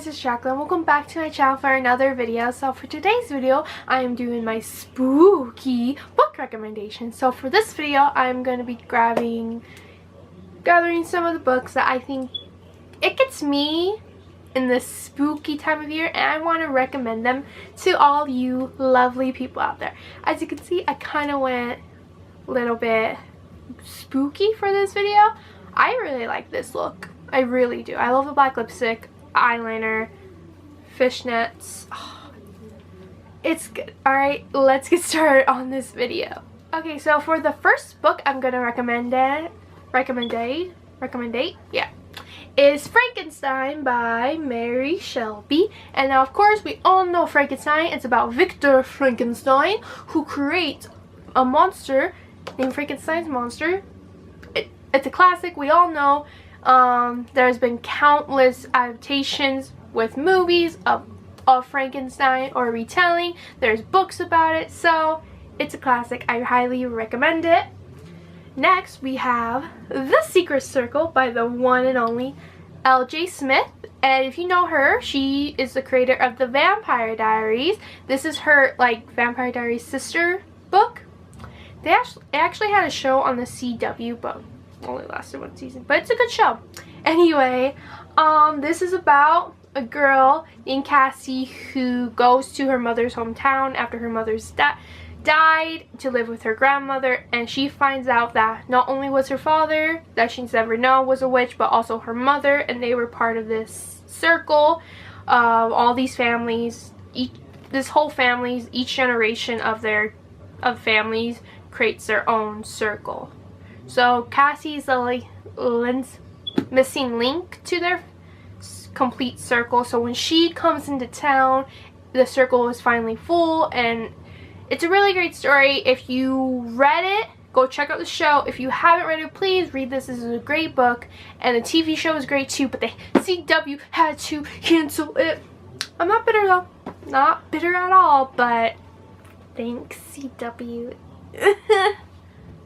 guys, it's Jacqueline. Welcome back to my channel for another video. So for today's video, I am doing my spooky book recommendation. So for this video, I'm going to be gathering some of the books that I think it gets me in this spooky time of year, and I want to recommend them to all you lovely people out there. As you can see, I kind of went a little bit spooky for this video. I really like this look. I really do. I love the black lipstick, eyeliner, fishnets. Oh, it's good. Alright, let's get started on this video. Okay, so for the first book I'm going to recommend is Frankenstein by Mary Shelby. And now of course we all know Frankenstein. It's about Victor Frankenstein, who creates a monster named Frankenstein's monster. It's a classic, we all know. There's been countless adaptations with movies of Frankenstein or retelling. There's books about it, so it's a classic. I highly recommend it. Next, we have The Secret Circle by the one and only L.J. Smith. And if you know her, she is the creator of the Vampire Diaries. This is her, like, Vampire Diaries sister book. They actually had a show on the CW, but only lasted one season, but it's a good show. Anyway, this is about a girl named Cassie who goes to her mother's hometown after her mother's died to live with her grandmother, and she finds out that not only was her father, that she's never known, was a witch, but also her mother, and they were part of this circle of all these families. This whole families, each generation of families creates their own circle. So Cassie's the missing link to their complete circle. So when she comes into town, the circle is finally full, and it's a really great story. If you read it, go check out the show. If you haven't read it, please read this. This is a great book, and the TV show is great too, but the CW had to cancel it. I'm not bitter though. Not bitter at all, but thanks CW.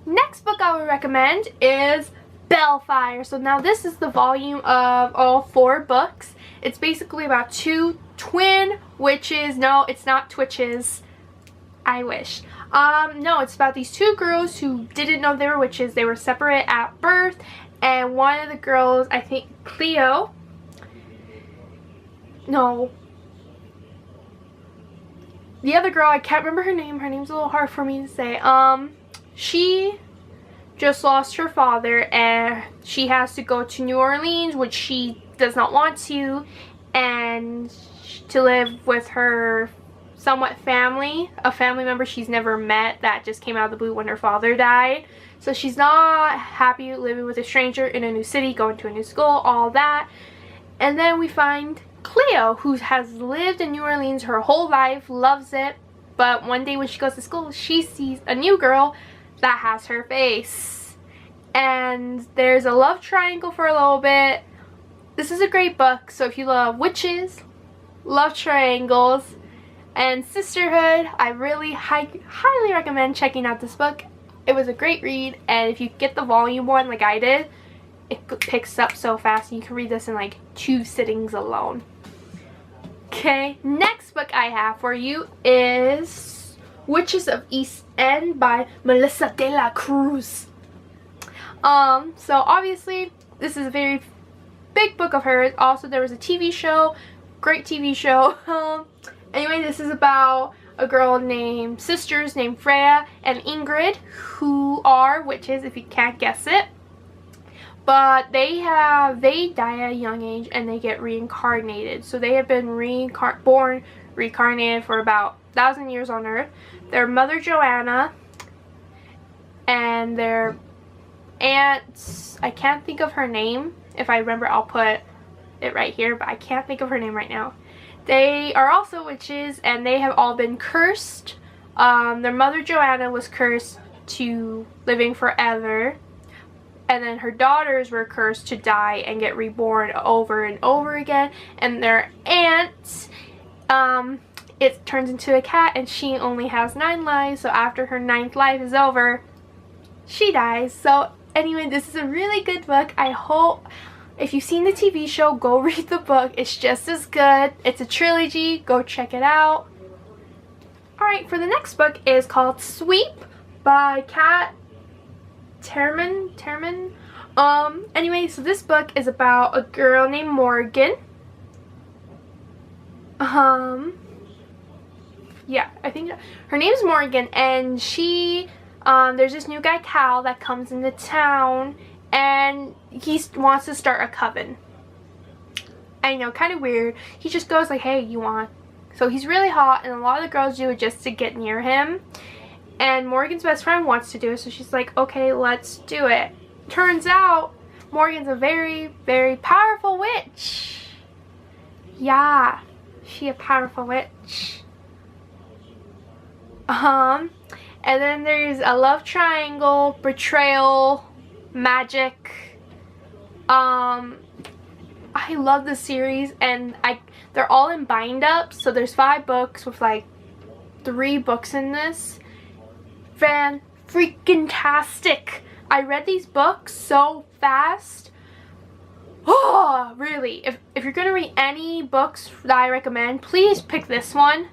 Next book I would recommend is Baelfire. So now this is the volume of all 4 books. It's basically about 2 twin witches. No, it's not twitches. I wish. No, it's about these 2 girls who didn't know they were witches. They were separate at birth, and one of the girls, I think Cleo. No. The other girl, I can't remember her name. Her name's a little hard for me to say. She just lost her father, and she has to go to New Orleans, which she does not want to, and to live with her somewhat family, a family member she's never met that just came out of the blue when her father died. So she's not happy living with a stranger in a new city, going to a new school, all that. And then we find Cleo, who has lived in New Orleans her whole life, loves it, but one day when she goes to school, she sees a new girl that has her face, and there's a love triangle for a little bit. This is a great book, so if you love witches, love triangles, and sisterhood, I really highly recommend checking out this book. It was a great read, and if you get the volume 1 like I did, it picks up so fast, and you can read this in like 2 sittings alone. Okay, next book I have for you is Witches of East End by Melissa de la Cruz. So obviously this is a very big book of hers. Also, there was a TV show, great TV show. Anyway, this is about a girl named sisters named Freya and Ingrid, who are witches, if you can't guess it. But they die at a young age and they get reincarnated. So they have been reincarnated for about 1,000 years on Earth. Their mother Joanna and their aunt, I can't think of her name. If I remember, I'll put it right here, but I can't think of her name right now. They are also witches, and they have all been cursed. Their mother Joanna was cursed to living forever, and then her daughters were cursed to die and get reborn over and over again. And their aunt, it turns into a cat, and she only has 9 lives, so after her 9th life is over, she dies. So anyway, this is a really good book. I hope If you've seen the TV show, go read the book. It's just as good. It's a trilogy. Go check it out. Alright, for the next book is called Sweep by Kat Terman. Anyway, so this book is about a girl named Morgan. Yeah, I think her name's Morgan, and she, there's this new guy, Cal, that comes into town, and he wants to start a coven. I know, kind of weird. He just goes like, hey, you want? So he's really hot, and a lot of the girls do it just to get near him. And Morgan's best friend wants to do it, so she's like, okay, let's do it. Turns out, Morgan's a very, very powerful witch. Yeah, she a powerful witch. And then there's a love triangle, betrayal, magic. I love the series, and they're all in bind-ups, so there's 5 books with like 3 books in this. Fan-freaking-tastic! I read these books so fast. Oh, really, if you're gonna read any books that I recommend, please pick this one.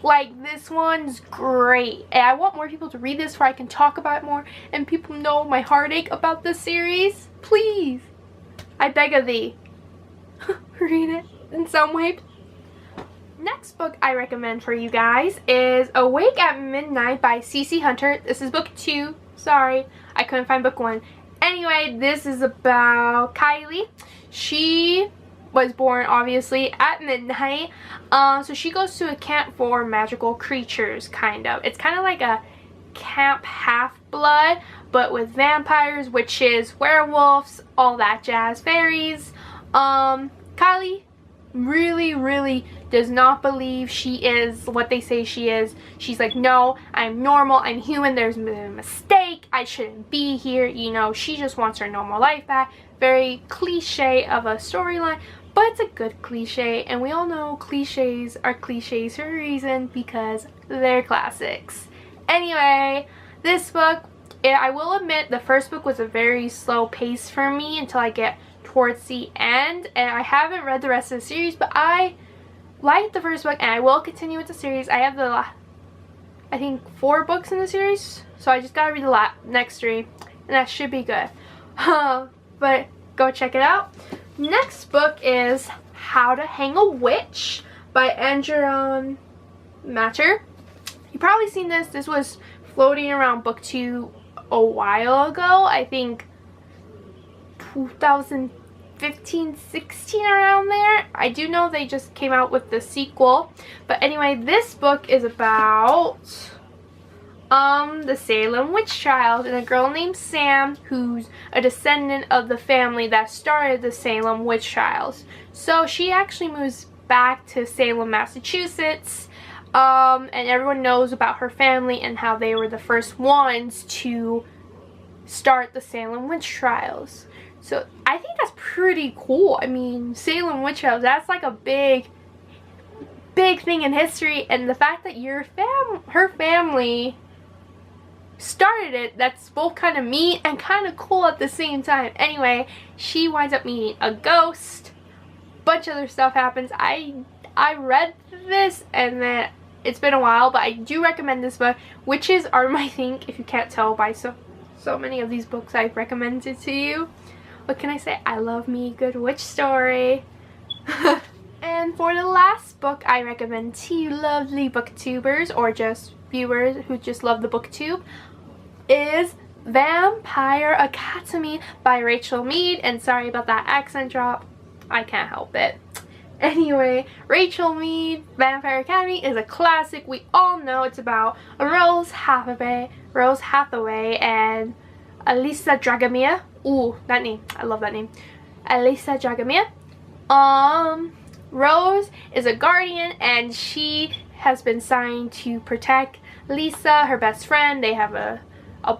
Like, this one's great, and I want more people to read this so I can talk about it more and people know my heartache about this series. Please, I beg of thee, read it in some way. Next book I recommend for you guys is Awake at Midnight by C.C. Hunter. This is book 2. Sorry, I couldn't find book 1. Anyway, this is about Kylie. She was born obviously at midnight, so she goes to a camp for magical creatures, kind of. It's kind of like a Camp Half-Blood, but with vampires, witches, werewolves, all that jazz, fairies. Kylie really does not believe she is what they say she is. She's like, no, I'm normal, I'm human, there's been a mistake, I shouldn't be here, you know. She just wants her normal life back. Very cliche of a storyline, but it's a good cliche, and we all know cliches are cliches for a reason because they're classics. Anyway, this book, I will admit the first book was a very slow pace for me until I get towards the end, and I haven't read the rest of the series, but I liked the first book and I will continue with the series. I have the I think 4 books in the series, so I just gotta read the next 3 and that should be good. But go check it out. Next book is How to Hang a Witch by Andrew Matter. You've probably seen this. This was floating around book 2 a while ago. I think 2015, 16, around there. I do know they just came out with the sequel. But anyway, this book is about the Salem witch trials and a girl named Sam who's a descendant of the family that started the Salem witch trials. So she actually moves back to Salem, Massachusetts, and everyone knows about her family and how they were the first ones to start the Salem witch trials. So I think that's pretty cool. I mean, Salem witch trials, that's like a big thing in history, and the fact that her family started it, that's both kind of mean and kind of cool at the same time. Anyway, she winds up meeting a ghost. Bunch of other stuff happens. I read this and then it's been a while, but I do recommend this book. Witches are my thing, if you can't tell by so many of these books I've recommended to you. What can I say? I love me a good witch story. And for the last book I recommend to you lovely booktubers or just viewers who just love the booktube is Vampire Academy by Rachel Mead. And sorry about that accent drop, I can't help it. Anyway, Rachel Mead, Vampire Academy is a classic. We all know it's about Rose Hathaway and Alyssa Dragomir. Ooh, that name. I love that name. Alyssa Dragomir. Rose is a guardian and she has been signed to protect Lisa, her best friend. They have a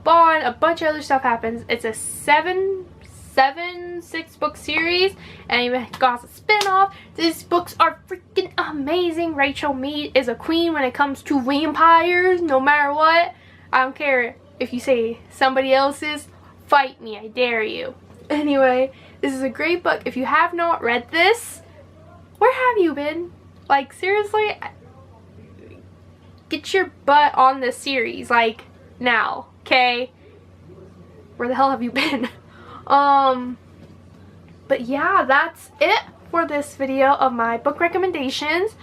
bond. A bunch of other stuff happens. It's a 6 book series and even got a spin-off. These books are freaking amazing. Rachel Mead is a queen when it comes to vampires, no matter what. I don't care if you say somebody else is. Fight me, I dare you. Anyway, This is a great book. If you have not read this, where have you been? Like, seriously, get your butt on this series, like, now, okay? Where the hell have you been? But yeah, that's it for this video of my book recommendations.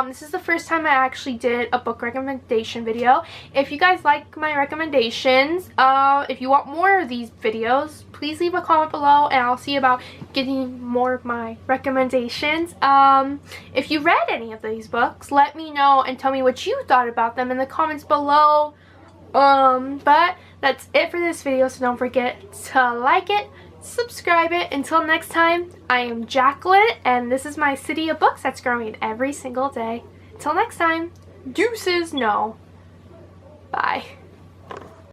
This is the first time I actually did a book recommendation video. If you guys like my recommendations, if you want more of these videos, please leave a comment below and I'll see about getting more of my recommendations. If you read any of these books, let me know and tell me what you thought about them in the comments below. But that's it for this video, so don't forget to like it, subscribe it. Until next time, I am Jacqueline, and this is my city of books that's growing every single day. Until next time, deuces, no. Bye.